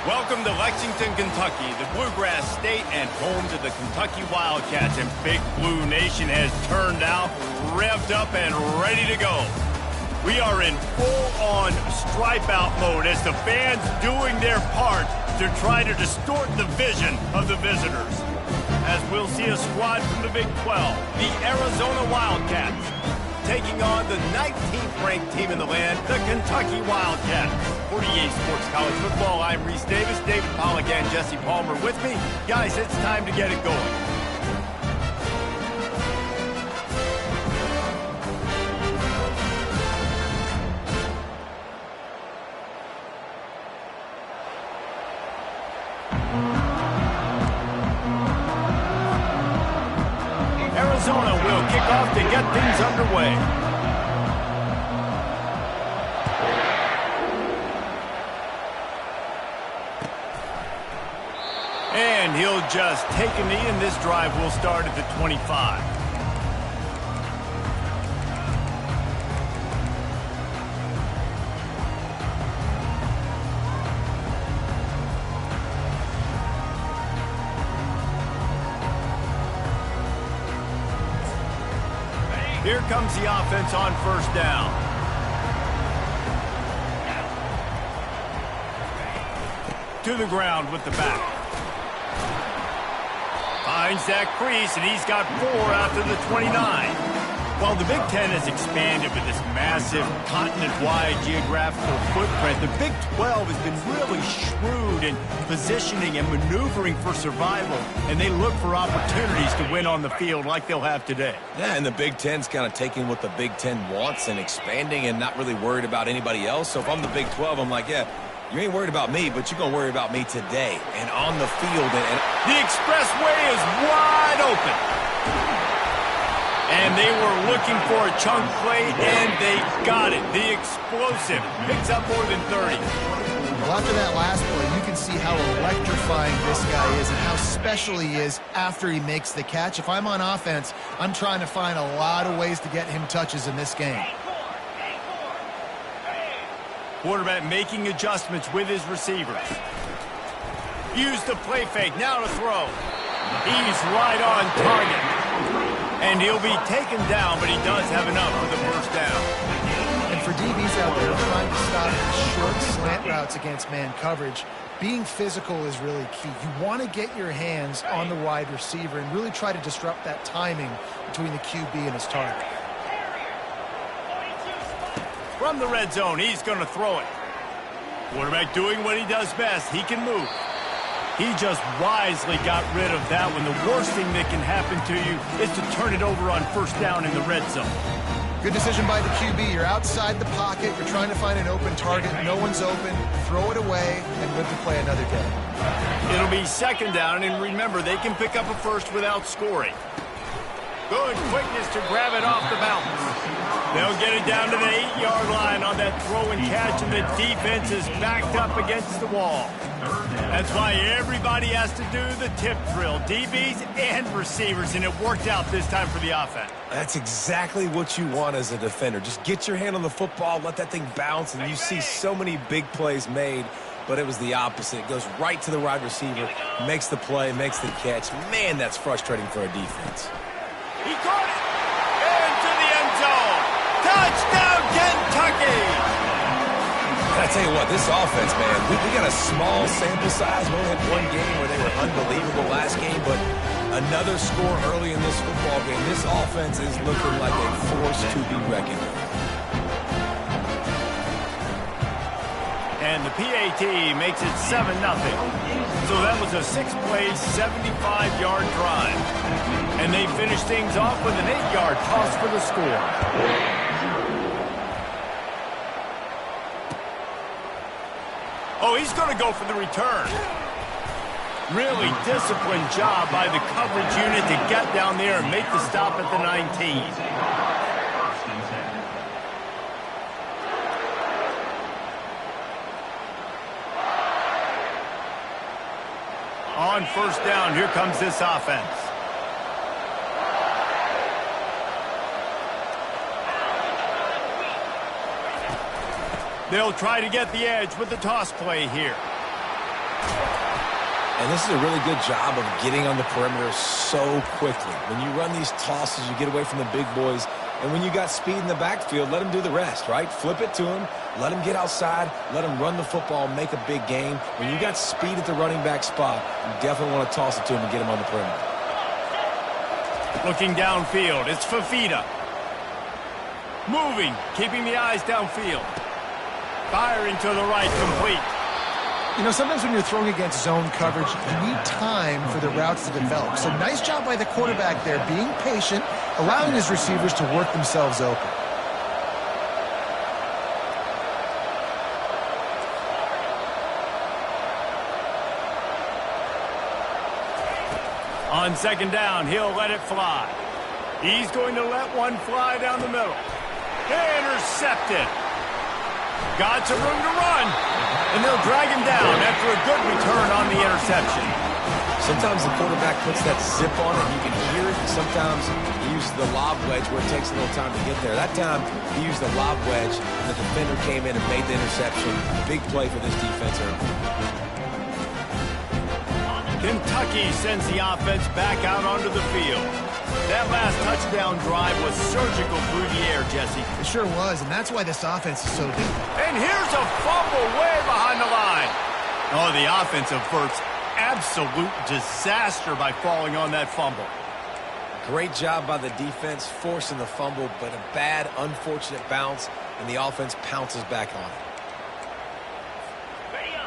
Welcome to Lexington, Kentucky, the Bluegrass State and home to the Kentucky Wildcats. And Big Blue Nation has turned out, revved up, and ready to go. We are in full-on stripe-out mode as the fans doing their part to try to distort the vision of the visitors. As we'll see a squad from the Big 12, the Arizona Wildcats, taking on the 19th ranked team in the land, the Kentucky Wildcats. For EA Sports College Football, I'm Reese Davis, David Pollack, and Jesse Palmer with me. Guys, it's time to get it going. Arizona will kick off to get things underway. And he'll just take a knee, and this drive will start at the 25. Here comes the offense on first down. To the ground with the back. Finds that crease, and he's got 4 out to the 29. While the Big Ten has expanded with this massive continent-wide geographical footprint, the Big 12 has been really shrewd in positioning and maneuvering for survival, and they look for opportunities to win on the field like they'll have today. Yeah, and the Big Ten's kind of taking what the Big Ten wants and expanding and not really worried about anybody else. So if I'm the Big 12, I'm like, yeah, you ain't worried about me, but you're going to worry about me today and on the field. And the expressway is wide open. And they were looking for a chunk play, and they got it. The explosive picks up more than 30. Well, after that last play, you can see how electrifying this guy is and how special he is after he makes the catch. If I'm on offense, I'm trying to find a lot of ways to get him touches in this game. Quarterback making adjustments with his receivers. Use the play fake, now to throw. He's right on target. And he'll be taken down, but he does have enough for the first down. And for DBs out there trying to stop short slant routes against man coverage, being physical is really key. You want to get your hands on the wide receiver and really try to disrupt that timing between the QB and his target. From the red zone, he's going to throw it. Quarterback doing what he does best. He can move. He just wisely got rid of that one. The worst thing that can happen to you is to turn it over on first down in the red zone. Good decision by the QB. You're outside the pocket. You're trying to find an open target. No one's open. Throw it away and live to play another day. It'll be second down, and remember, they can pick up a first without scoring. Good quickness to grab it off the bounce. They'll get it down to the 8-yard line on that throw and catch, and the defense is backed up against the wall. That's why everybody has to do the tip drill, DBs and receivers, and it worked out this time for the offense. That's exactly what you want as a defender. Just get your hand on the football, let that thing bounce, and you see so many big plays made, but it was the opposite. It goes right to the wide receiver, makes the play, makes the catch. Man, that's frustrating for a defense. He caught it into the end zone. Touchdown, Kentucky! I tell you what, this offense, man, we got a small sample size. We only had one game where they were unbelievable last game, but another score early in this football game. This offense is looking like a force to be reckoned with. And the PAT makes it 7-0. So that was a 6-play, 75-yard drive. And they finish things off with an 8-yard toss for the score. Oh, he's going to go for the return. Really disciplined job by the coverage unit to get down there and make the stop at the 19. On first down, here comes this offense. They'll try to get the edge with the toss play here. And this is a really good job of getting on the perimeter so quickly. When you run these tosses, you get away from the big boys. And when you got speed in the backfield, let them do the rest, right? Flip it to them, let them get outside, let them run the football, make a big game. When you got speed at the running back spot, you definitely want to toss it to them and get them on the perimeter. Looking downfield, it's Fifita. Moving, keeping the eyes downfield. Firing to the right, complete. You know, sometimes when you're throwing against zone coverage, you need time for the routes to develop. So nice job by the quarterback there, being patient, allowing his receivers to work themselves open. On second down, he'll let it fly. He's going to let one fly down the middle. Intercepted. Got some room to run. And they'll drag him down after a good return on the interception. Sometimes the quarterback puts that zip on it, you can hear it. And sometimes he uses the lob wedge where it takes a little time to get there. That time, he used the lob wedge, and the defender came in and made the interception. Big play for this defense early. Kentucky sends the offense back out onto the field. That last touchdown drive was surgical through the air, Jesse. It sure was, and that's why this offense is so deep. And here's a fumble way behind the line. Oh, the offense averts absolute disaster by falling on that fumble. Great job by the defense, forcing the fumble, but a bad, unfortunate bounce, and the offense pounces back on it.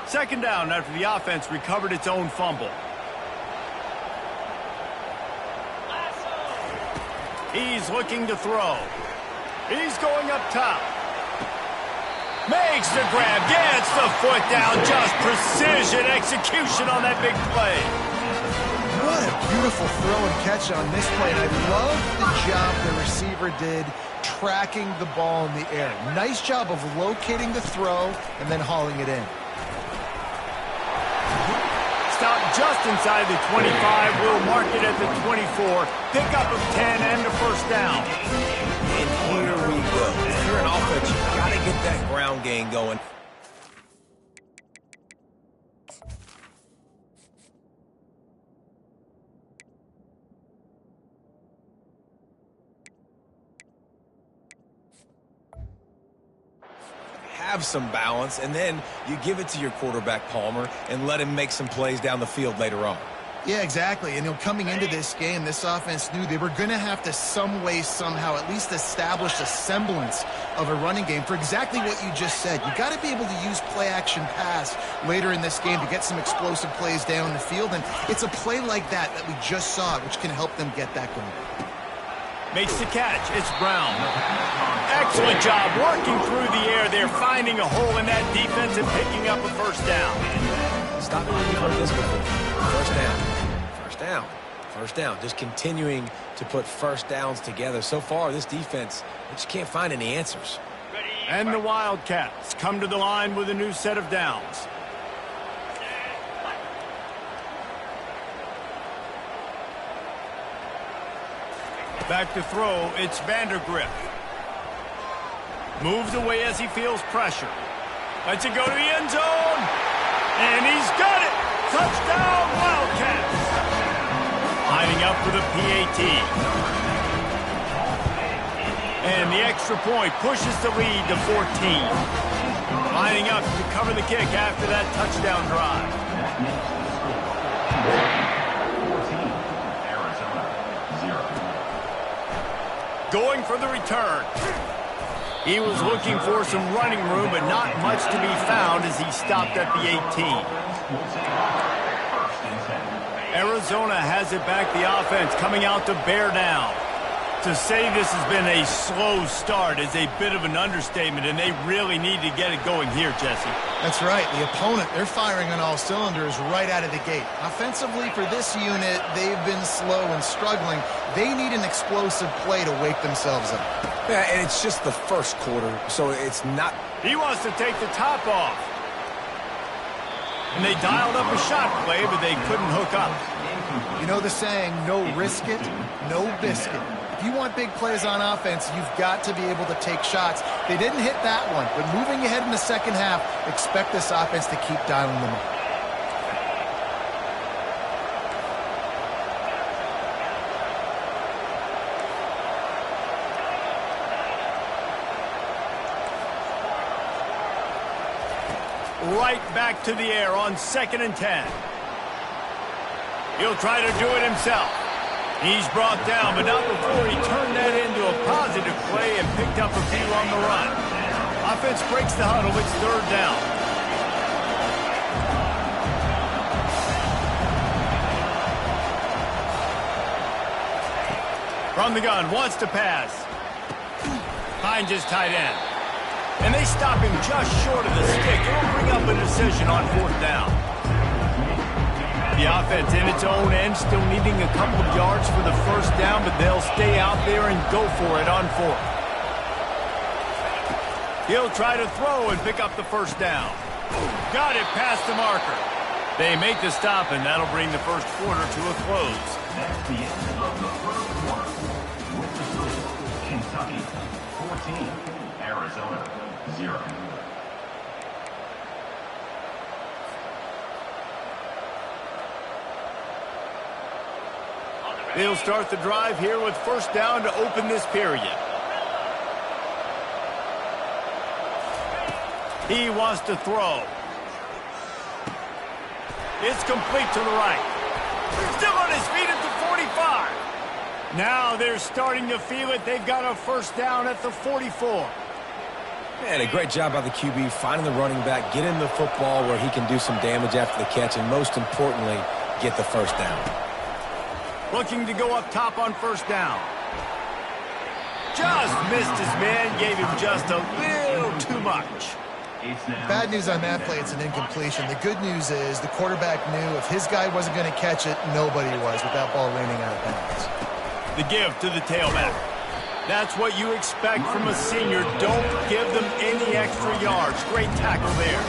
Second down after the offense recovered its own fumble. He's looking to throw. He's going up top. Makes the grab, gets the foot down, just precision execution on that big play. What a beautiful throw and catch on this play, and I love the job the receiver did tracking the ball in the air. Nice job of locating the throw and then hauling it in. Stopped just inside the 25. We'll mark it at the 24. Pickup of 10 and a first down. And here we go. If you're an offense, you've got to get that ground game going. Have some balance, and then you give it to your quarterback, Palmer, and let him make some plays down the field later on. Yeah, exactly. And coming into this game, this offense knew they were going to have to some way, somehow, at least establish a semblance of a running game for exactly what you just said. You got to be able to use play-action pass later in this game to get some explosive plays down the field, and it's a play like that we just saw, which can help them get that going. Makes the catch. It's Brown. Excellent job working through the air there, finding a hole in that defense and picking up a first down. Stop me when you've heard this before. First down. First down. First down. Just continuing to put first downs together. So far, this defense, they just can't find any answers. And the Wildcats come to the line with a new set of downs. Back to throw, it's Vandergrift. Moves away as he feels pressure. Lets it go to the end zone. And he's got it. Touchdown, Wildcats. Lining up for the PAT. And the extra point pushes the lead to 14. Lining up to cover the kick after that touchdown drive. Going for the return. He was looking for some running room, but not much to be found as he stopped at the 18. Arizona has it back, the offense coming out to bear down. To say this has been a slow start is a bit of an understatement, and they really need to get it going here, Jesse. That's right. The opponent, they're firing on all cylinders right out of the gate. Offensively, for this unit, they've been slow and struggling. They need an explosive play to wake themselves up. Yeah, and it's just the first quarter, so it's not... He wants to take the top off. And they dialed up a shot play, but they couldn't hook up. You know the saying, no risk it, no biscuit. If you want big plays on offense, you've got to be able to take shots. They didn't hit that one, but moving ahead in the second half, expect this offense to keep dialing them up. right back to the air on 2nd and 10. He'll try to do it himself. He's brought down, but not before he turned that into a positive play and picked up a few on the run. Offense breaks the huddle. It's 3rd down. From the gun, wants to pass. Finds his tight end. And they stop him just short of the stick. It'll bring up a decision on 4th down. The offense in its own end, still needing a couple of yards for the 1st down, but they'll stay out there and go for it on 4th. He'll try to throw and pick up the 1st down. Got it past the marker. They make the stop, and that'll bring the 1st quarter to a close. That's the end of the 1st quarter. With the score, Kentucky 14, Arizona 0. They'll start the drive here with 1st down to open this period. He wants to throw. It's complete to the right. Still on his feet at the 45. Now they're starting to feel it. They've got a 1st down at the 44. Man, a great job by the QB finding the running back, getting the football where he can do some damage after the catch, and most importantly, get the 1st down. Looking to go up top on 1st down. Just missed his man, gave him just a little too much. Bad news on that play, it's an incompletion. The good news is the quarterback knew if his guy wasn't going to catch it, nobody was with that ball raining out of bounds. The give to the tailback. That's what you expect from a senior. Don't give them any extra yards. Great tackle there.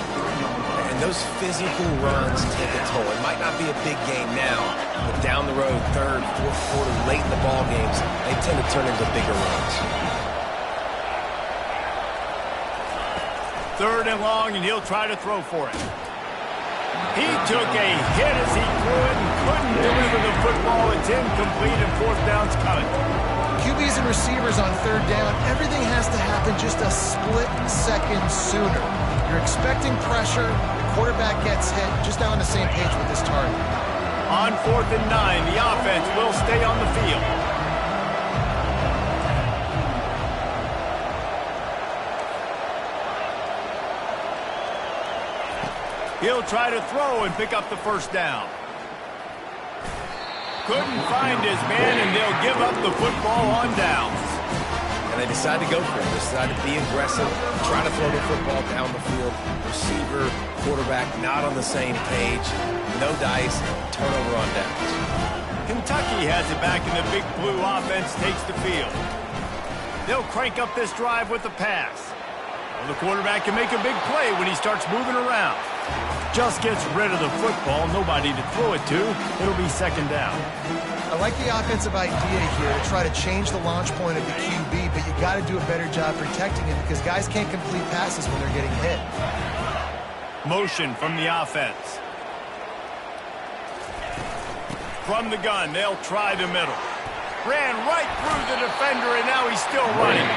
And those physical runs take a toll. It might not be a big game now, but down the road, 3rd, 4th quarter, late in the ball games, they tend to turn into bigger runs. 3rd and long, and he'll try to throw for it. He took a hit as he threw it and couldn't deliver the football. It's incomplete, and 4th down's coming. QBs and receivers on 3rd down, everything has to happen just a split second sooner. You're expecting pressure, the quarterback gets hit, just now on the same page with this target. On 4th and 9, the offense will stay on the field. He'll try to throw and pick up the 1st down. Couldn't find his man, and they'll give up the football on downs. And they decide to go for it. They decide to be aggressive, try to throw the football down the field. Receiver, quarterback not on the same page. No dice, turnover on downs. Kentucky has it back, and the Big Blue offense takes the field. They'll crank up this drive with the pass. Well, the quarterback can make a big play when he starts moving around. Just gets rid of the football, nobody to throw it to. It'll be 2nd down. I like the offensive idea here to try to change the launch point of the QB, but you got to do a better job protecting him because guys can't complete passes when they're getting hit. Motion from the offense. From the gun, they'll try the middle. Ran right through the defender, and now he's still running.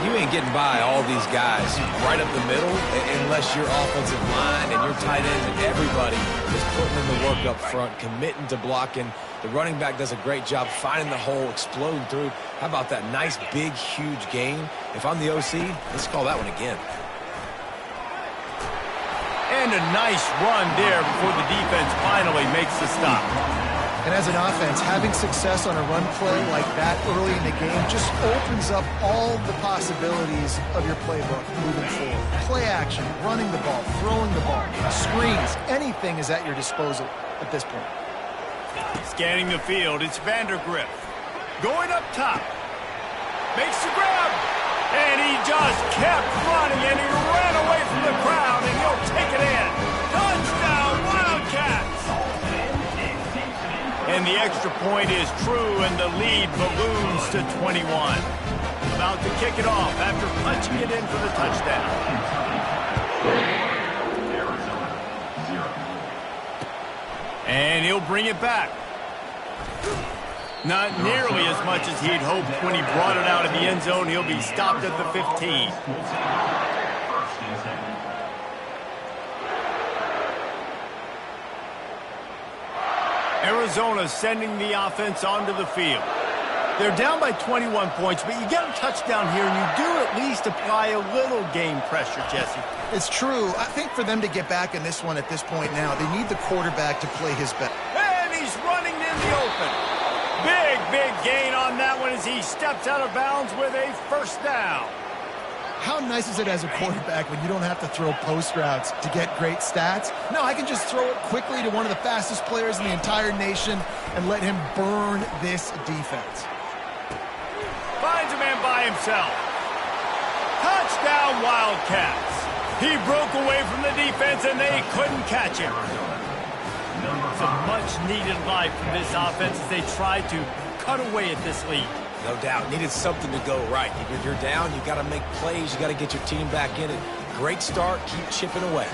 You ain't getting by all these guys right up the middle unless your offensive line and your tight end and everybody is putting in the work up front, committing to blocking. The running back does a great job finding the hole, exploding through. How about that nice, big, huge gain? If I'm the OC, let's call that one again. And a nice run there before the defense finally makes the stop. And as an offense, having success on a run play like that early in the game just opens up all the possibilities of your playbook moving forward. Play action, running the ball, throwing the ball, screens, anything is at your disposal at this point. Scanning the field, it's Vandergriff. Going up top. Makes the grab. And he just kept running, and he ran away from the crowd, and he'll take it in. Touchdown, Wildcats! And the extra point is true, and the lead balloons to 21. About to kick it off after punching it in for the touchdown. And he'll bring it back. Not nearly as much as he'd hoped when he brought it out of the end zone. He'll be stopped at the 15. Arizona sending the offense onto the field. They're down by 21 points, but you get a touchdown here, and you do at least apply a little game pressure, Jesse. It's true. I think for them to get back in this one at this point now, they need the quarterback to play his best. And he's running in the open. Big gain on that one as he steps out of bounds with a first down. How nice is it as a quarterback when you don't have to throw post routes to get great stats? No, I can just throw it quickly to one of the fastest players in the entire nation and let him burn this defense. Finds a man by himself. Touchdown, Wildcats. He broke away from the defense, and they couldn't catch him. It's a much-needed life from this offense as they try to cut away at this lead. No doubt. Needed something to go right. If you're down, you got to make plays. You got to get your team back in it. Great start. Keep chipping away.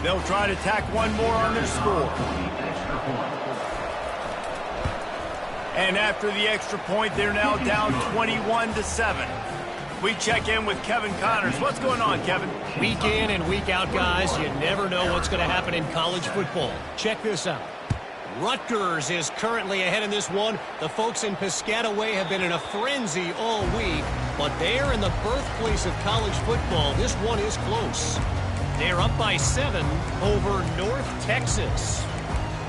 They'll try to tack one more on their score. And after the extra point, they're now down 21-7. We check in with Kevin Connors. What's going on, Kevin? Week in and week out, guys, you never know what's going to happen in college football. Check this out. Rutgers is currently ahead in this one. The folks in Piscataway have been in a frenzy all week, but they're in the birthplace of college football. This one is close. They're up by 7 over North Texas.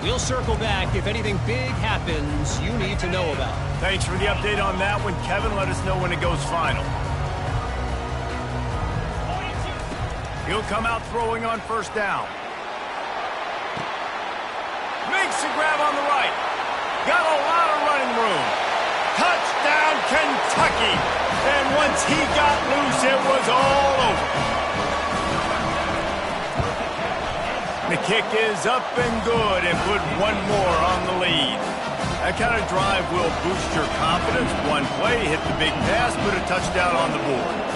We'll circle back if anything big happens you need to know about. Thanks for the update on that one, Kevin. Let us know when it goes final. He'll come out throwing on first down. Makes the grab on the right. Got a lot of running room. Touchdown, Kentucky. And once he got loose, it was all over. The kick is up and good and put one more on the lead. That kind of drive will boost your confidence. One play, hit the big pass, put a touchdown on the board.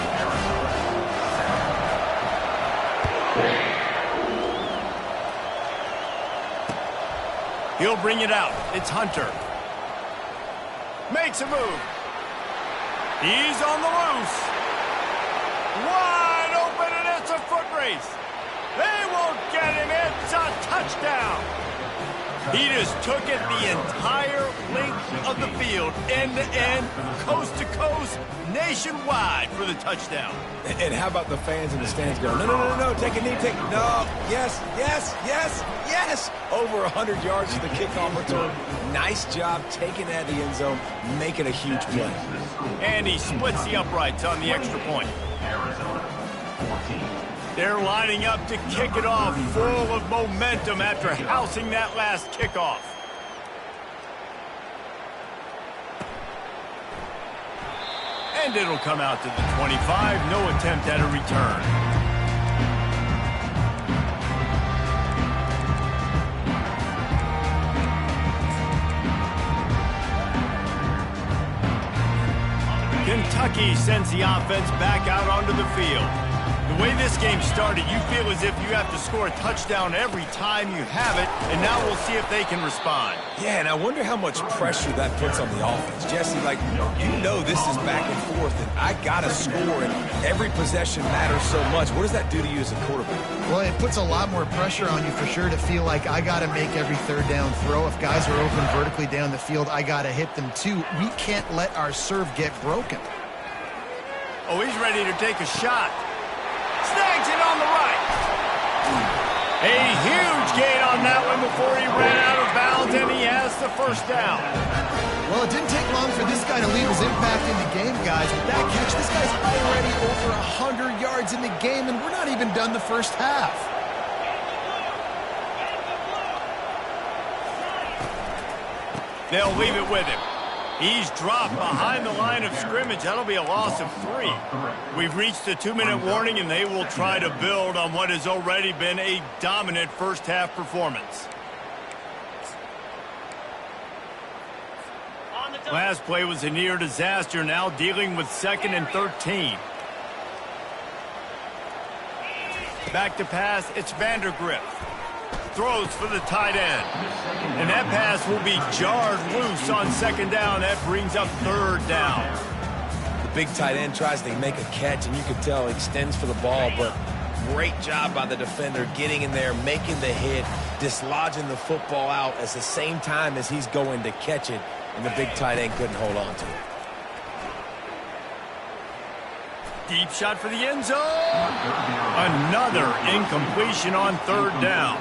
He'll bring it out. It's Hunter. Makes a move. He's on the loose. Wide open, and it's a foot race. They won't get him. It's a touchdown. He just took it the entire length of the field, end to end, coast to coast, nationwide for the touchdown. And how about the fans in the stands going, no, take a knee, no, yes. Over 100 yards to the kickoff return. Nice job taking that to the end zone, making a huge play. And he splits the uprights on the extra point. Arizona, 14. They're lining up to kick it off, full of momentum after housing that last kickoff. And it'll come out to the 25. No attempt at a return. Kentucky sends the offense back out onto the field. The way this game started, you feel as if you have to score a touchdown every time you have it, and now we'll see if they can respond. Yeah, and I wonder how much pressure that puts on the offense. Jesse, you know this is back and forth, and I got to score, and every possession matters so much. What does that do to you as a quarterback? Well, it puts a lot more pressure on you for sure to feel like I got to make every third down throw. If guys are open vertically down the field, I got to hit them too. We can't let our serve get broken. Oh, he's ready to take a shot. Snags it on the right. A huge gain on that one before he ran out of bounds, and he has the first down. Well, it didn't take long for this guy to leave his impact in the game, guys. With that catch, this guy's already over 100 yards in the game, and we're not even done the first half. They'll leave it with him. He's dropped behind the line of scrimmage. That'll be a loss of 3. We've reached the 2-minute warning, and they will try to build on what has already been a dominant first-half performance. Last play was a near disaster, now dealing with 2nd and 13. Back to pass, it's Vandergrift. Throws for the tight end. And that pass will be jarred loose on 2nd down. That brings up 3rd down. The big tight end tries to make a catch, and you can tell he extends for the ball, but Great job by the defender getting in there, making the hit, dislodging the football out at the same time as he's going to catch it, and the big tight end couldn't hold on to it. Deep shot for the end zone. Another incompletion on third down.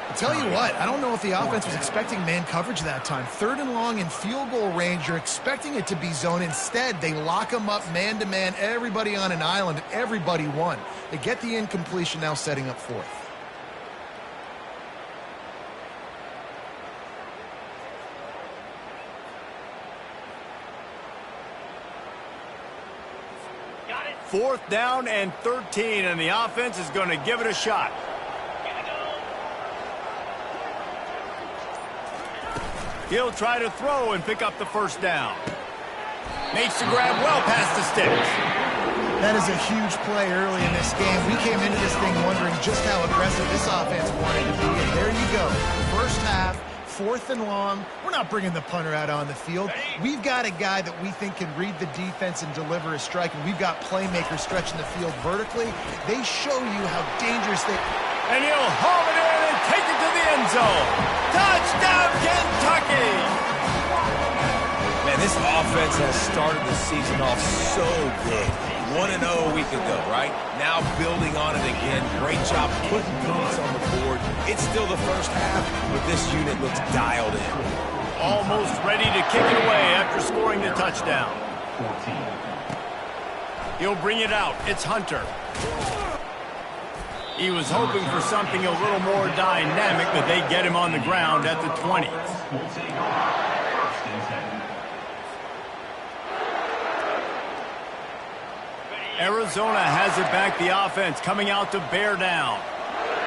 I'll tell you what, I don't know if the offense was expecting man coverage that time. 3rd and long in field goal range, you're expecting it to be zone. Instead, they lock them up man-to-man, everybody on an island, and everybody won. They get the incompletion, now setting up 4th. Fourth down and 13, and the offense is going to give it a shot. He'll try to throw and pick up the first down. Makes the grab well past the sticks. That is a huge play early in this game. We came into this thing wondering just how aggressive this offense wanted to be, and there you go. First half, 4th and long. We're not bringing the punter out on the field. We've got a guy that we think can read the defense and deliver a strike, and we've got playmakers stretching the field vertically. They show you how dangerous they... And he'll haul it in and take it to the end zone. Touchdown, Kentucky! Man, this offense has started the season off so good. 1-0 a week ago, right? Now building on it again. Great job putting points on the board. It's still the first half, but this unit looks dialed in. Almost ready to kick it away after scoring the touchdown. He'll bring it out. It's Hunter. He was hoping for something a little more dynamic, but they get him on the ground at the 20. Arizona has it back, the offense coming out to bear down.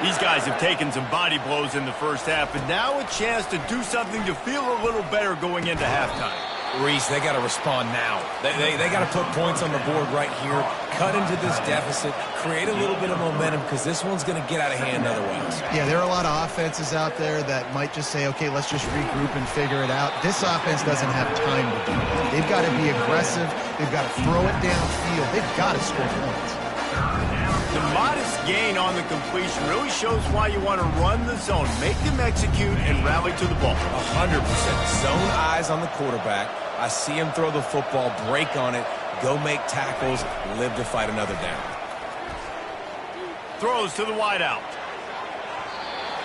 These guys have taken some body blows in the first half, and now a chance to do something to feel a little better going into halftime. Reese, they got to respond now. They got to put points on the board right here, cut into this deficit, create a little bit of momentum, because this one's going to get out of hand otherwise. Yeah, there are a lot of offenses out there that might just say, okay, let's just regroup and figure it out. This offense doesn't have time to do that. They've got to be aggressive. They've got to throw it downfield. They've got to score points. The modest gain on the completion really shows why you want to run the zone, make them execute, and rally to the ball. 100%. Zone eyes on the quarterback. I see him throw the football, break on it, go make tackles, live to fight another down. Throws to the wideout.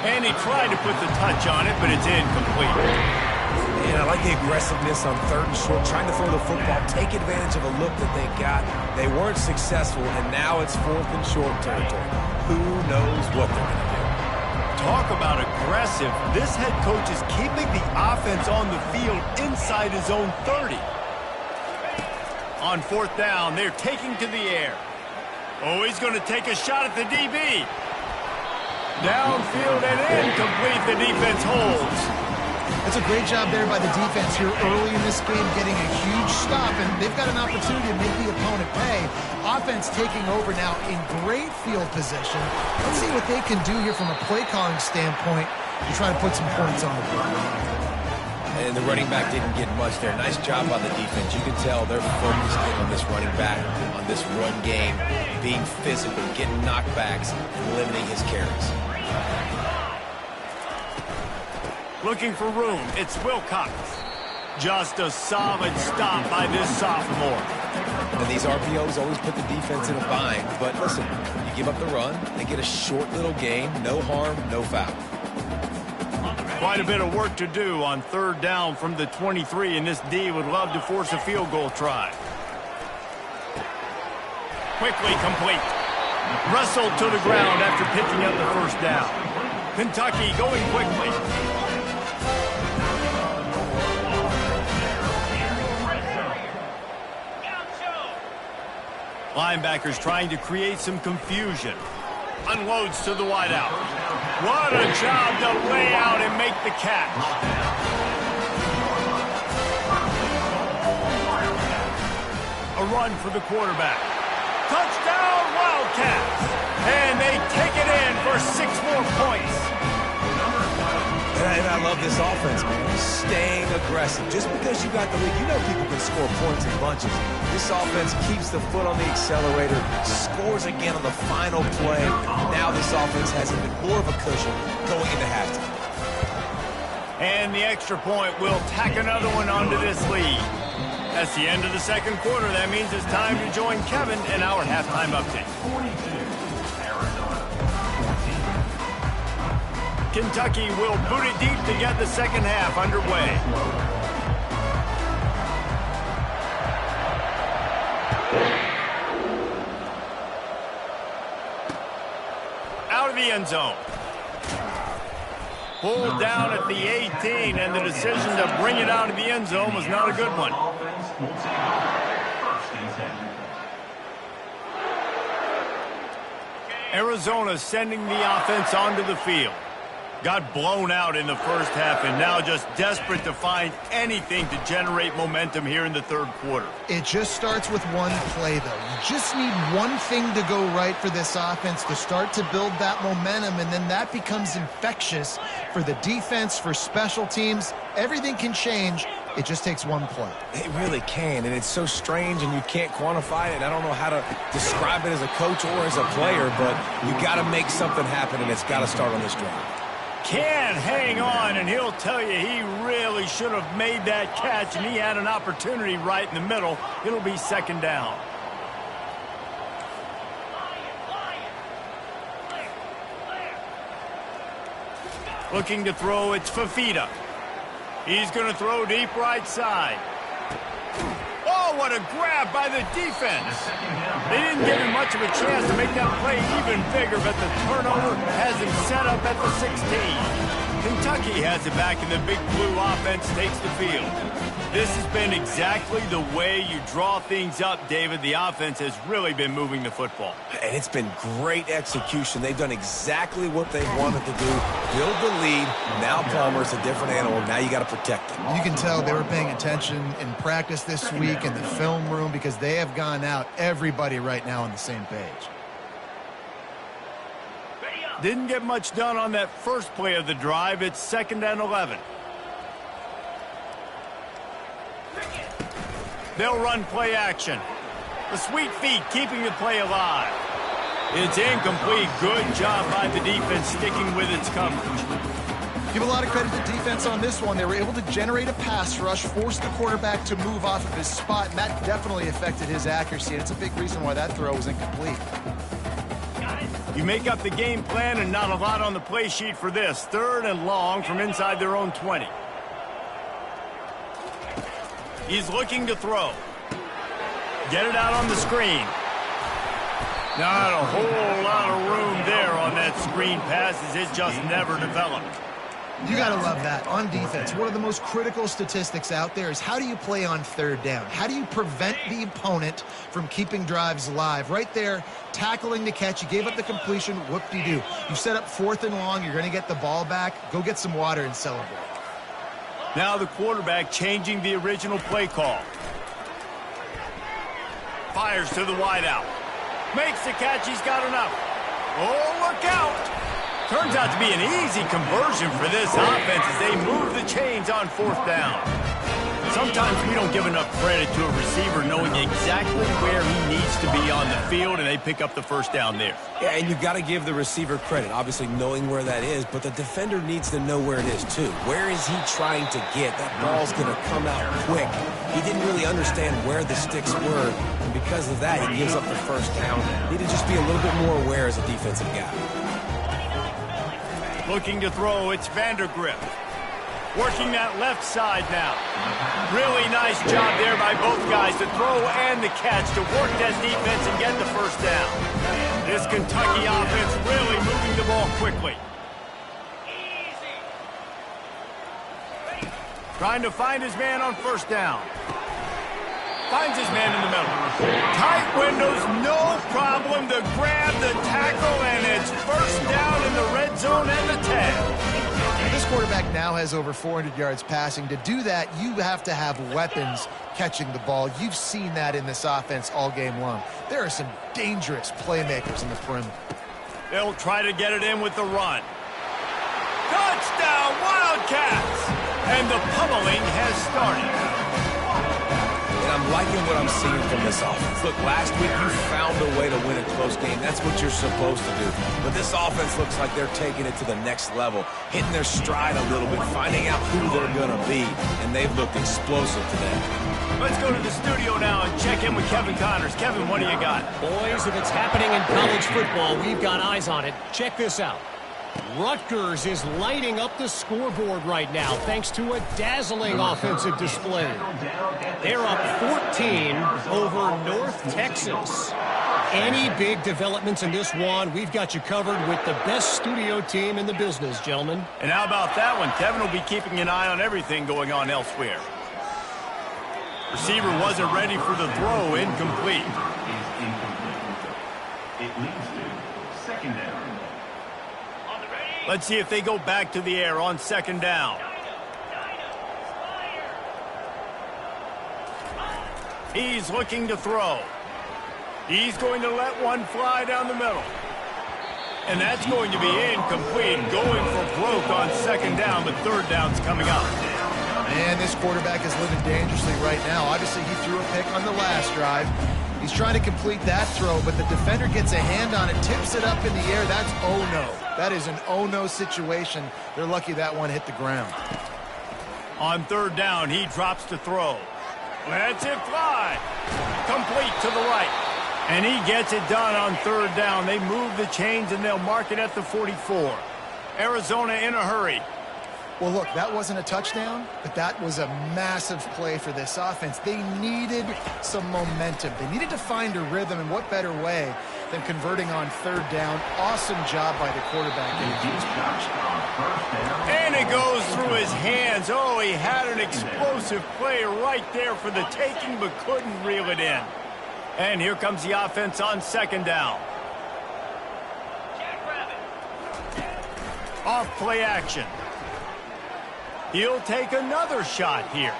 And he tried to put the touch on it, but it's incomplete. And I like the aggressiveness on 3rd and short, trying to throw the football, take advantage of a look that they got. They weren't successful, and now it's 4th and short territory. Who knows what they're going to do? Talk about aggressive. This head coach is keeping the offense on the field inside his own 30. On 4th down, they're taking to the air. Oh, he's going to take a shot at the DB. Downfield and incomplete. The defense holds. That's a great job there by the defense here early in this game, getting a huge stop, and they've got an opportunity to make the opponent pay. Offense taking over now in great field position. Let's see what they can do here from a play calling standpoint to try to put some points on the board. And the running back didn't get much there. Nice job by the defense. You can tell they're focused in on this running back, on this run game, being physical, getting knockbacks, limiting his carries. Looking for room, it's Wilcox. Just a solid stop by this sophomore. And these RPOs always put the defense in a bind. But listen, you give up the run, they get a short little gain, no harm, no foul. Quite a bit of work to do on 3rd down from the 23, and this D would love to force a field goal try. Quickly complete. Wrestled to the ground after picking up the first down. Kentucky going quickly. Linebackers trying to create some confusion. Unloads to the wideout. What a job to lay out and make the catch. A run for the quarterback. Touchdown, Wildcats. And they take it in for 6 more points. And I love this offense, man. Staying aggressive. Just because you got the lead, you know people can score points in bunches. This offense keeps the foot on the accelerator, scores again on the final play. Now this offense has even more of a cushion going into halftime. And the extra point will tack another one onto this lead. That's the end of the second quarter. That means it's time to join Kevin in our halftime update. 42, Arizona 14. Kentucky will boot it deep to get the second half underway. Out of the end zone. Pulled down at the 18, and the decision to bring it out of the end zone was not a good one. Offense will take over. First and 10. Arizona sending the offense onto the field. Got blown out in the first half and now just desperate to find anything to generate momentum here in the third quarter. It just starts with one play, though. You just need one thing to go right for this offense to start to build that momentum, and then that becomes infectious for the defense, for special teams. Everything can change. It just takes one play. It really can, and it's so strange, and you can't quantify it. I don't know how to describe it as a coach or as a player, but you got to make something happen, and it's got to start on this drive. Can hang on, and he'll tell you he really should have made that catch, and he had an opportunity right in the middle. It'll be second down. Looking to throw, it's Fafita. He's going to throw deep right side. Oh, what a grab by the defense. They didn't give him much of a chance to make that play even bigger, but the turnover has him set up at the 16. Kentucky has it back, and the Big Blue offense takes the field. This has been exactly the way you draw things up, David. The offense has really been moving the football. And it's been great execution. They've done exactly what they wanted to do. Build the lead. Now Palmer's a different animal. Now you got to protect him. You can tell they were paying attention in practice this week in the film room because they have gone out, everybody right now on the same page. Didn't get much done on that first play of the drive. It's 2nd and 11. They'll run play action. The sweet feet keeping the play alive. It's incomplete. Good job by the defense sticking with its coverage. Give a lot of credit to defense on this one. They were able to generate a pass rush, force the quarterback to move off of his spot, and that definitely affected his accuracy. And it's a big reason why that throw was incomplete. You make up the game plan and not a lot on the play sheet for this. 3rd and long from inside their own 20. He's looking to throw. Get it out on the screen. Not a whole lot of room there on that screen pass as it just never developed. You got to love that. On defense, one of the most critical statistics out there is how do you play on 3rd down? How do you prevent the opponent from keeping drives alive? Right there, tackling the catch. You gave up the completion. Whoop-de-doo. You set up 4th and long. You're going to get the ball back. Go get some water and celebrate. Now the quarterback changing the original play call. Fires to the wideout. Makes the catch. He's got enough. Oh, look out. Turns out to be an easy conversion for this offense as they move the chains on 4th down. Sometimes we don't give enough credit to a receiver knowing exactly where he needs to be on the field, and they pick up the first down there. Yeah, and you've got to give the receiver credit, obviously knowing where that is, but the defender needs to know where it is too. Where is he trying to get? That ball's going to come out quick. He didn't really understand where the sticks were, and because of that, he gives up the first down. Need to just be a little bit more aware as a defensive guy. Looking to throw, it's Vandergrift. Working that left side now. Really nice job there by both guys to throw and the catch to work that defense and get the first down. This Kentucky offense really moving the ball quickly. Trying to find his man on 1st down. Finds his man in the middle. Tight windows, no problem to grab the tackle, and it's 1st down in the red zone and the 10. This quarterback now has over 400 yards passing. To do that, you have to have weapons catching the ball. You've seen that in this offense all game long. There are some dangerous playmakers in the perimeter. They'll try to get it in with the run. Touchdown, Wildcats! And the pummeling has started. And I'm liking what I'm seeing from this offense. Look, last week you found a way to win a close game. That's what you're supposed to do. But this offense looks like they're taking it to the next level, hitting their stride a little bit, finding out who they're going to be. And they've looked explosive today. Let's go to the studio now and check in with Kevin Connors. Kevin, what do you got? Boys, if it's happening in college football, we've got eyes on it. Check this out. Rutgers is lighting up the scoreboard right now thanks to a dazzling offensive display. They're up 14 over North Texas. Any big developments in this one, we've got you covered with the best studio team in the business, gentlemen. And how about that one? Kevin will be keeping an eye on everything going on elsewhere. Receiver wasn't ready for the throw, incomplete. It leads to second down. Let's see if they go back to the air on second down. He's looking to throw. He's going to let one fly down the middle. And that's going to be incomplete, going for broke on second down, but third down's coming up. Man, this quarterback is living dangerously right now. Obviously, he threw a pick on the last drive. He's trying to complete that throw, but the defender gets a hand on it, tips it up in the air. That's oh-no. That is an oh-no situation. They're lucky that one hit the ground. On third down, he drops to throw. Lets it fly. Complete to the right. And he gets it done on third down. They move the chains, and they'll mark it at the 44. Arizona in a hurry. Well, look, that wasn't a touchdown, but that was a massive play for this offense. They needed some momentum. They needed to find a rhythm, and what better way than converting on third down. Awesome job by the quarterback. And it goes through his hands. Oh, he had an explosive play right there for the taking, but couldn't reel it in. And here comes the offense on second down. Off play action. He'll take another shot here.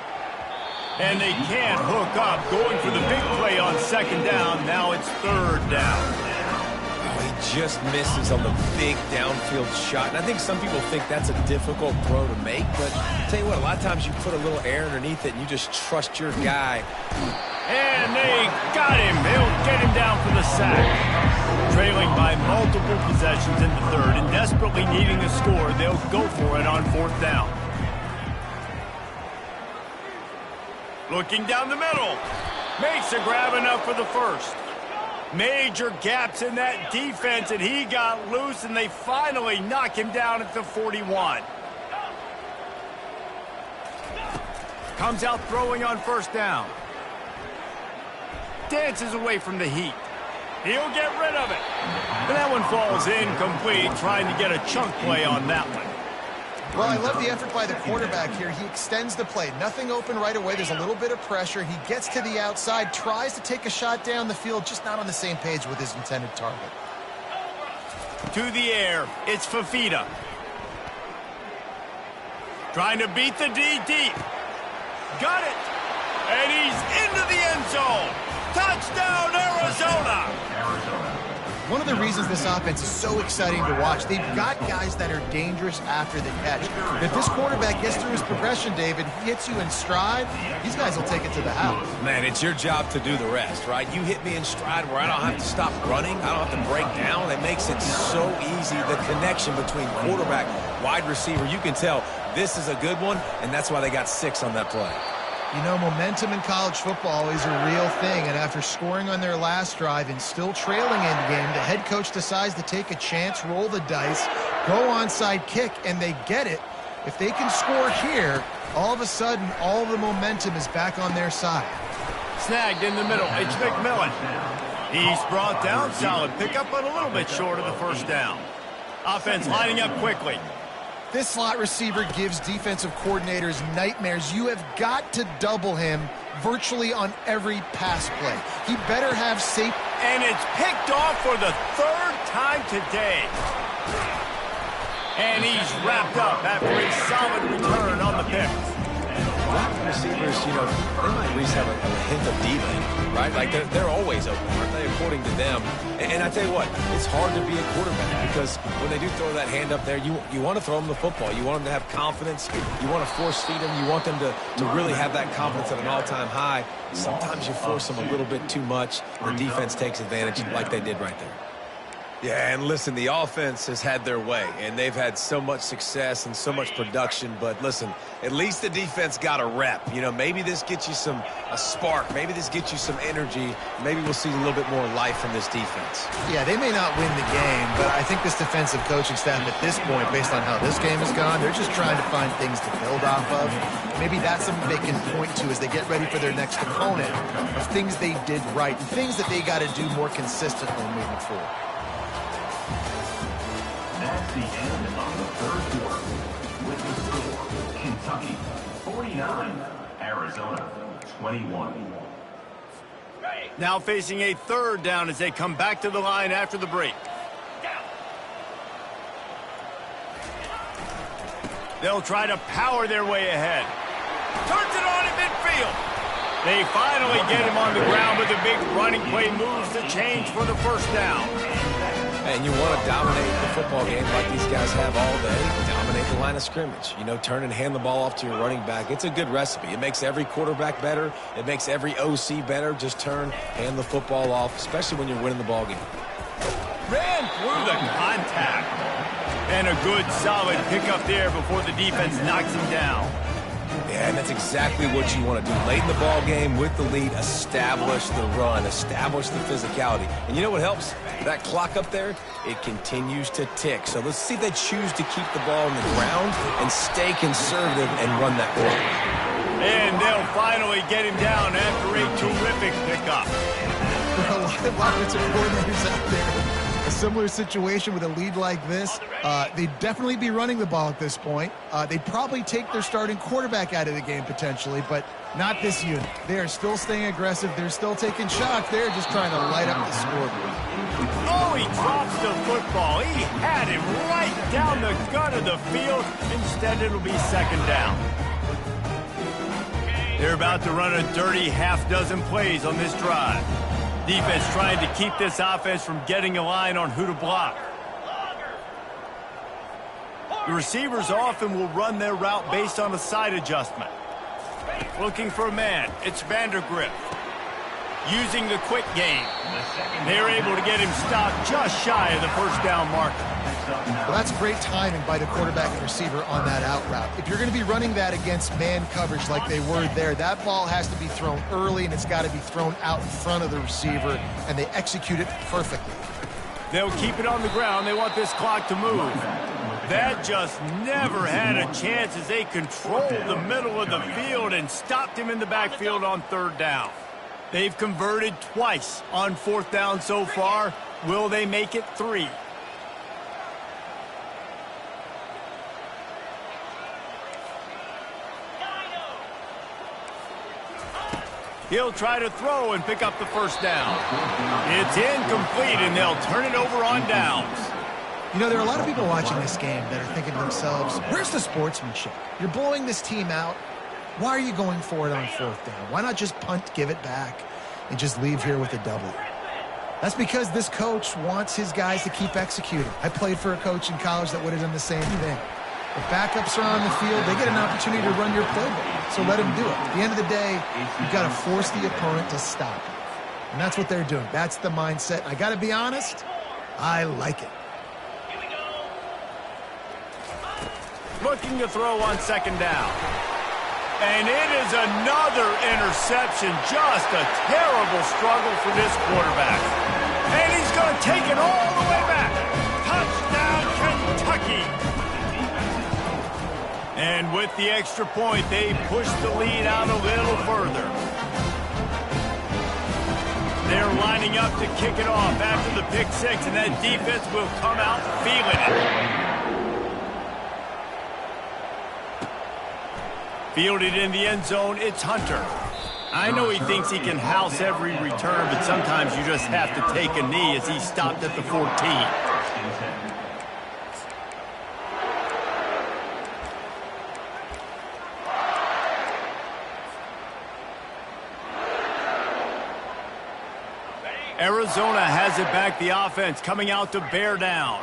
And they can't hook up. Going for the big play on second down. Now it's third down. Oh, he just misses on the big downfield shot. And I think some people think that's a difficult throw to make. But I'll tell you what, a lot of times you put a little air underneath it and you just trust your guy. And they got him. They'll get him down for the sack. Trailing by multiple possessions in the third and desperately needing a score, they'll go for it on fourth down. Looking down the middle. Makes a grab enough for the first. Major gaps in that defense, and he got loose, and they finally knock him down at the 41. Comes out throwing on first down. Dances away from the heat. He'll get rid of it. And that one falls incomplete, trying to get a chunk play on that one. Well, I love the effort by the quarterback here. He extends the play. Nothing open right away. There's a little bit of pressure. He gets to the outside, tries to take a shot down the field, just not on the same page with his intended target. To the air, it's Fafita. Trying to beat the D deep. Got it. And he's into the end zone. Touchdown, Arizona. One of the reasons this offense is so exciting to watch, they've got guys that are dangerous after the catch. If this quarterback gets through his progression, David, he hits you in stride, these guys will take it to the house. Man, it's your job to do the rest, right? You hit me in stride where I don't have to stop running. I don't have to break down. It makes it so easy. The connection between quarterback, wide receiver, you can tell this is a good one, and that's why they got 6 on that play. You know, momentum in college football is a real thing, and after scoring on their last drive and still trailing in the game, the head coach decides to take a chance, roll the dice, go onside kick, and they get it. If they can score here, all of a sudden, all the momentum is back on their side. Snagged in the middle. It's McMillan. He's brought down. Solid pickup, but a little bit short of the first down. Offense lining up quickly. This slot receiver gives defensive coordinators nightmares. You have got to double him virtually on every pass play. He better have safe. And it's picked off for the third time today. And he's wrapped up after a solid return on the pick. wide receivers, you know, they might at least have a hint of diva in them, right? Like, they're always open, aren't they, according to them? And I tell you what, it's hard to be a quarterback because when they do throw that hand up there, you want to throw them the football. You want them to have confidence. You want to force feed them. You want them to really have that confidence at an all-time high. Sometimes you force them a little bit too much. The defense takes advantage like they did right there. Yeah, and listen, the offense has had their way, and they've had so much success and so much production. But listen, at least the defense got a rep. You know, maybe this gets you a spark. Maybe this gets you some energy. Maybe we'll see a little bit more life from this defense. Yeah, they may not win the game, but I think this defensive coaching staff at this point, based on how this game has gone, they're just trying to find things to build off of. Maybe that's something they can point to as they get ready for their next opponent of things they did right and things that they got to do more consistently moving forward. That's the end of the third quarter. With the score, Kentucky 49, Arizona 21. Now facing a third down as they come back to the line after the break. They'll try to power their way ahead. Turns it on in midfield. They finally get him on the ground with a big running play moves to change for the first down. And you want to dominate the football game like these guys have all day. Dominate the line of scrimmage. You know, turn and hand the ball off to your running back. It's a good recipe. It makes every quarterback better. It makes every OC better. Just turn, hand the football off, especially when you're winning the ball game. Ran through the contact. And a good, solid pickup there before the defense knocks him down. Yeah, and that's exactly what you want to do. Late in the ball game with the lead, establish the run, establish the physicality. And you know what helps? That clock up there, it continues to tick. So let's see if they choose to keep the ball on the ground and stay conservative and run that clock. And they'll finally get him down after a terrific pickup. There are a lot of offensive coordinators out there. A similar situation with a lead like this, they'd definitely be running the ball at this point. They'd probably take their starting quarterback out of the game potentially, but not this unit. They are still staying aggressive. They're still taking shots. They're just trying to light up the scoreboard. Oh, he drops the football. He had him right down the gut of the field. Instead, it'll be second down. They're about to run a dirty half-dozen plays on this drive. Defense trying to keep this offense from getting a line on who to block. The receivers often will run their route based on a side adjustment. Looking for a man. It's Vandergrift. Using the quick game. They're able to get him stopped just shy of the first down marker. Well, that's great timing by the quarterback and receiver on that out route. If you're going to be running that against man coverage like they were there, that ball has to be thrown early and it's got to be thrown out in front of the receiver, and they execute it perfectly. They'll keep it on the ground. They want this clock to move. That just never had a chance as they controlled the middle of the field and stopped him in the backfield on third down. They've converted twice on fourth down so far. Will they make it 3? He'll try to throw and pick up the first down. It's incomplete, and they'll turn it over on downs. You know, there are a lot of people watching this game that are thinking to themselves, where's the sportsmanship? You're blowing this team out. Why are you going for it on fourth down? Why not just punt, give it back, and just leave here with a W? That's because this coach wants his guys to keep executing. I played for a coach in college that would have done the same thing. If backups are on the field, they get an opportunity to run your playbook, so let them do it. At the end of the day, you've got to force the opponent to stop it. And that's what they're doing. That's the mindset. I got to be honest, I like it. Looking to throw on second down. And it is another interception. Just a terrible struggle for this quarterback. And he's going to take it all the way back. Touchdown, Kentucky. And with the extra point, they push the lead out a little further. They're lining up to kick it off after the pick six, and that defense will come out feeling it. Fielded in the end zone, it's Hunter. I know he thinks he can house every return, but sometimes you just have to take a knee as he stopped at the 14. Arizona has it back. The offense coming out to bear down.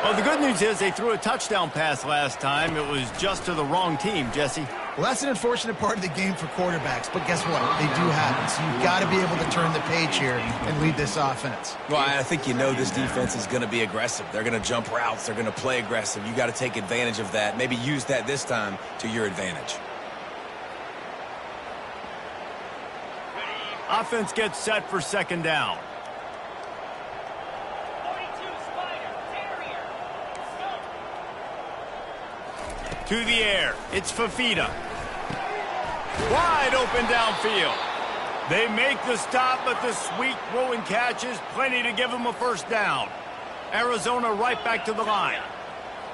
Well, the good news is they threw a touchdown pass last time. It was just to the wrong team, Jesse. Well, that's an unfortunate part of the game for quarterbacks, but guess what? They do happen, so you've got to be able to turn the page here and lead this offense. Well, I think you know this defense is going to be aggressive. They're going to jump routes. They're going to play aggressive. You got to take advantage of that. Maybe use that this time to your advantage. Offense gets set for second down. To the air. It's Fafita. Wide open downfield. They make the stop, but the sweet throw and catch is plenty to give them a first down. Arizona right back to the line.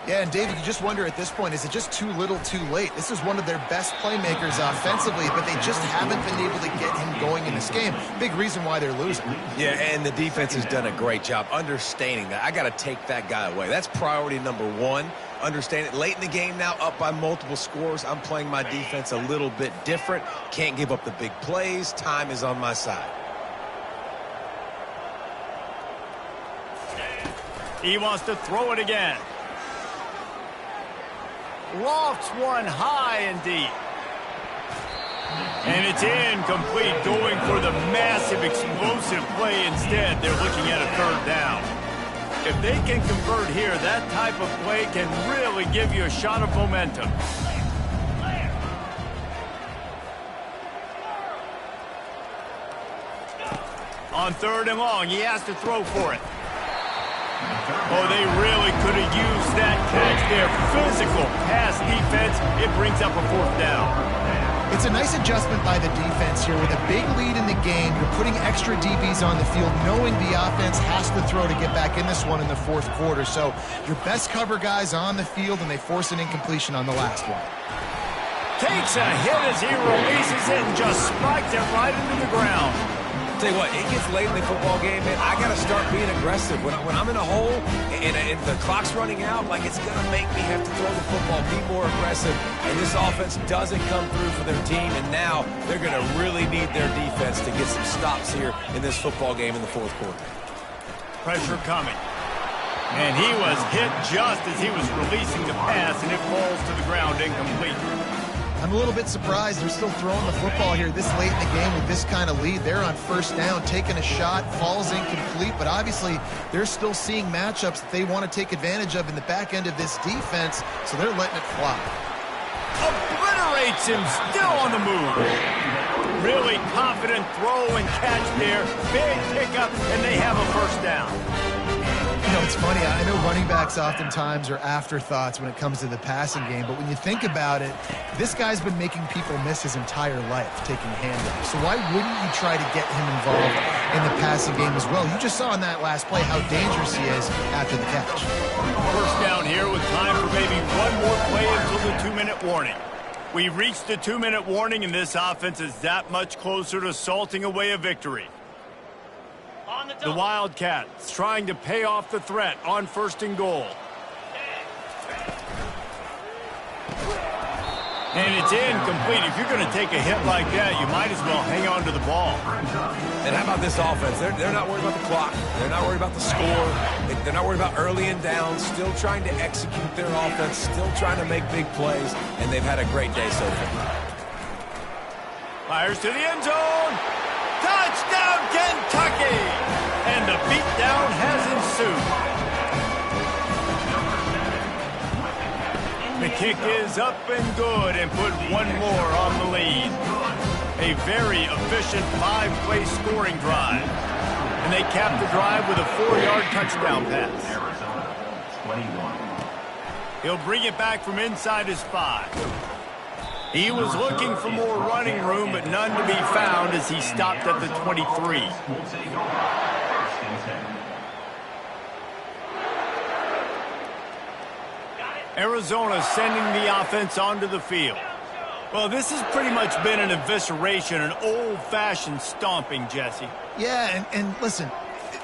Yeah, and David, you just wonder at this point, is it just too little too late? This is one of their best playmakers offensively, but they just haven't been able to get him going in this game. Big reason why they're losing. Yeah, and the defense has done a great job understanding that. I got to take that guy away. That's priority number one. Understand it. Late in the game now, up by multiple scores. I'm playing my defense a little bit different. Can't give up the big plays. Time is on my side. He wants to throw it again. Lofts one high and deep. And it's incomplete, going for the massive explosive play instead. They're looking at a third down. If they can convert here, that type of play can really give you a shot of momentum. On third and long, he has to throw for it. Oh, they really could have used that catch there. Physical pass defense. It brings up a fourth down. It's a nice adjustment by the defense here. With a big lead in the game, you're putting extra DBs on the field, knowing the offense has to throw to get back in this one in the fourth quarter. So your best cover guys on the field, and they force an incompletion on the last one. Takes a hit as he releases it and just spikes it right into the ground. Tell you what, it gets late in the football game, man. I got to start being aggressive. When I'm in a hole and the clock's running out, like, it's going to make me have to throw the football, be more aggressive. And this offense doesn't come through for their team, and now they're going to really need their defense to get some stops here in this football game in the fourth quarter. Pressure coming. And he was hit just as he was releasing the pass, and it falls to the ground incomplete. I'm a little bit surprised they're still throwing the football here this late in the game with this kind of lead. They're on first down, taking a shot, falls incomplete, but obviously they're still seeing matchups that they want to take advantage of in the back end of this defense, so they're letting it fly. Obliterates him, still on the move. Really confident throw and catch there. Big pickup, and they have a first down. You know, it's funny. I know running backs oftentimes are afterthoughts when it comes to the passing game, but when you think about it, this guy's been making people miss his entire life taking handoffs. So why wouldn't you try to get him involved in the passing game as well? You just saw in that last play how dangerous he is after the catch. First down here with time for maybe one more play until the 2-minute warning. We've reached the 2-minute warning, and this offense is that much closer to salting away a victory. The Wildcats trying to pay off the threat on first and goal. And it's incomplete. If you're going to take a hit like that, you might as well hang on to the ball. And how about this offense? They're not worried about the clock. They're not worried about the score. They're not worried about early and down. Still trying to execute their offense. Still trying to make big plays. And they've had a great day so far. Fires to the end zone. Touchdown, Kentucky! And the beatdown has ensued. The kick is up and good and put one more on the lead. A very efficient 5-play scoring drive. And they cap the drive with a 4-yard touchdown pass. Arizona, 21. He'll bring it back from inside his 5. He was looking for more running room, but none to be found as he stopped at the 23. We'll take over. First and 10. Arizona sending the offense onto the field. Well, this has pretty much been an evisceration, an old-fashioned stomping, Jesse. Yeah, and listen,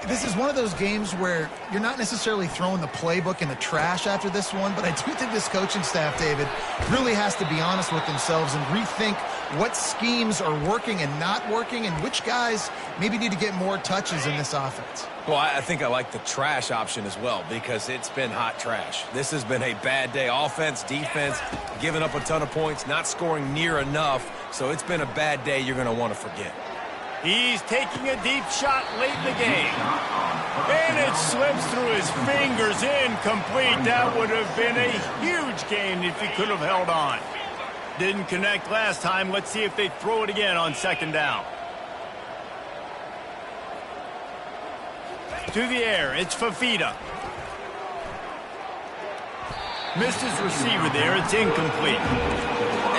this is one of those games where you're not necessarily throwing the playbook in the trash after this one, but I do think this coaching staff, David, really has to be honest with themselves and rethink what schemes are working and not working, and which guys maybe need to get more touches in this offense. Well, I think I like the trash option as well because it's been hot trash. This has been a bad day. Offense, defense, giving up a ton of points, not scoring near enough. So it's been a bad day you're going to want to forget. He's taking a deep shot late in the game. And it slips through his fingers, incomplete. That would have been a huge gain if he could have held on. Didn't connect last time. Let's see if they throw it again on second down. To the air, it's Fafita. Missed his receiver there. It's incomplete.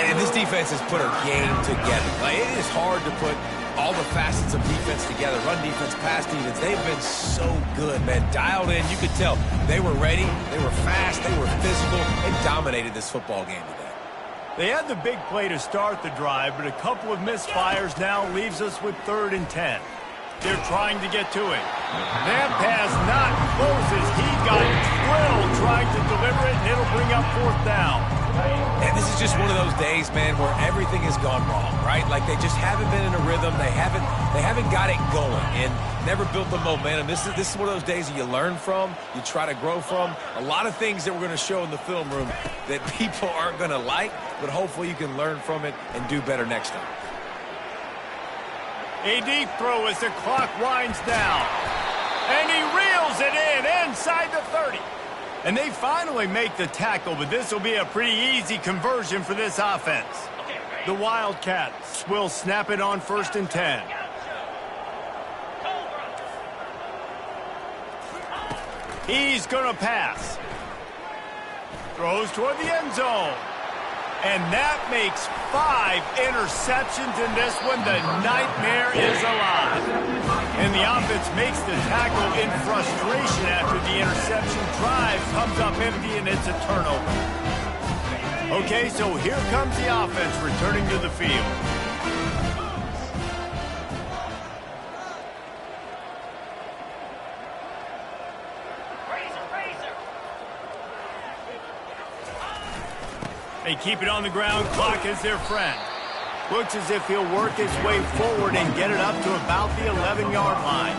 And this defense has put a game together. Like, it is hard to put all the facets of defense together. Run defense, pass defense. They've been so good, man. Dialed in. You could tell they were ready. They were fast. They were physical. They dominated this football game today. They had the big play to start the drive, but a couple of misfires now leaves us with 3rd and 10. They're trying to get to it. That pass not closes. He got drilled trying to deliver it, and it'll bring up 4th down. And this is just one of those days, man, where everything has gone wrong, right? Like they just haven't been in a rhythm. They haven't got it going and never built the momentum. This is one of those days that you learn from, you try to grow from. A lot of things that we're going to show in the film room that people aren't going to like, but hopefully you can learn from it and do better next time. A deep throw as the clock winds down. And he reels it in inside the 30. And they finally make the tackle, but this will be a pretty easy conversion for this offense. The Wildcats will snap it on 1st and 10. He's going to pass. Throws toward the end zone. And that makes 5 interceptions in this one. The nightmare is alive. And the offense makes the tackle in frustration after the interception. Drive comes up empty, and it's a turnover. Okay, so here comes the offense returning to the field. They keep it on the ground. Clock is their friend. Looks as if he'll work his way forward and get it up to about the 11-yard line.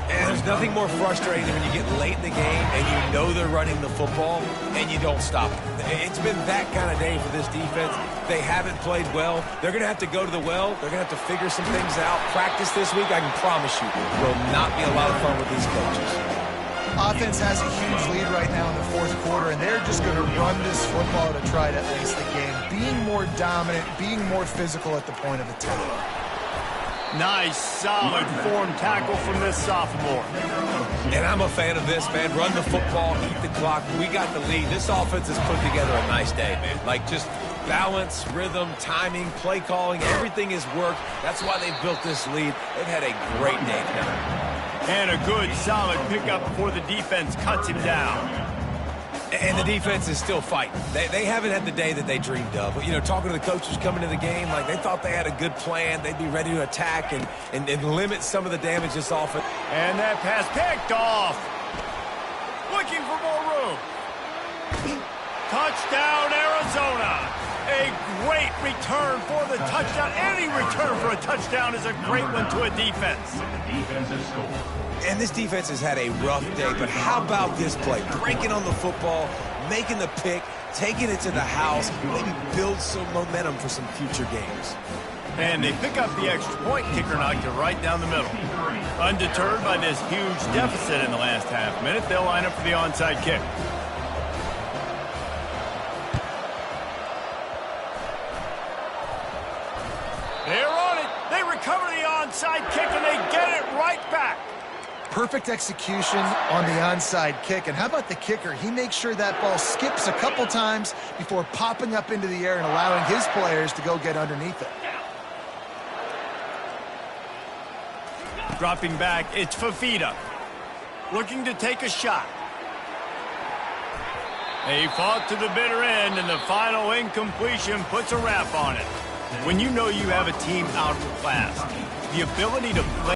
And there's nothing more frustrating than when you get late in the game and you know they're running the football and you don't stop them. It's been that kind of day for this defense. They haven't played well. They're going to have to go to the well. They're going to have to figure some things out. Practice this week, I can promise you, will not be a lot of fun with these coaches. Offense has a huge lead right now in the 4th quarter, and they're just going to run this football to try to ace the game. Being more dominant, being more physical at the point of attack. Nice, solid form tackle from this sophomore. And I'm a fan of this, man. Run the football, eat the clock. We got the lead. This offense has put together a nice day, man. Like just balance, rhythm, timing, play calling, everything has worked. That's why they've built this lead. They've had a great day tonight. And a good, solid pickup before the defense cuts him down. And the defense is still fighting. They haven't had the day that they dreamed of. You know, talking to the coaches coming into the game, like they thought they had a good plan. They'd be ready to attack and limit some of the damage this offense. And that pass picked off. Looking for more room. Touchdown, Arizona. A great return for the touchdown. Any return for a touchdown is a great one to a defense. The defense has scored. And this defense has had a rough day, but how about this play? Breaking on the football, making the pick, taking it to the house, maybe build some momentum for some future games. And they pick up the extra point. Kicker knocked it right down the middle. Undeterred by this huge deficit in the last half minute, they'll line up for the onside kick. They're on it. They recover the onside kick, and they get it right back. Perfect execution on the onside kick. And how about the kicker? He makes sure that ball skips a couple times before popping up into the air and allowing his players to go get underneath it. Dropping back, it's Fafita. Looking to take a shot. They fought to the bitter end, and the final incompletion puts a wrap on it. When you know you have a team outclassed, the ability to play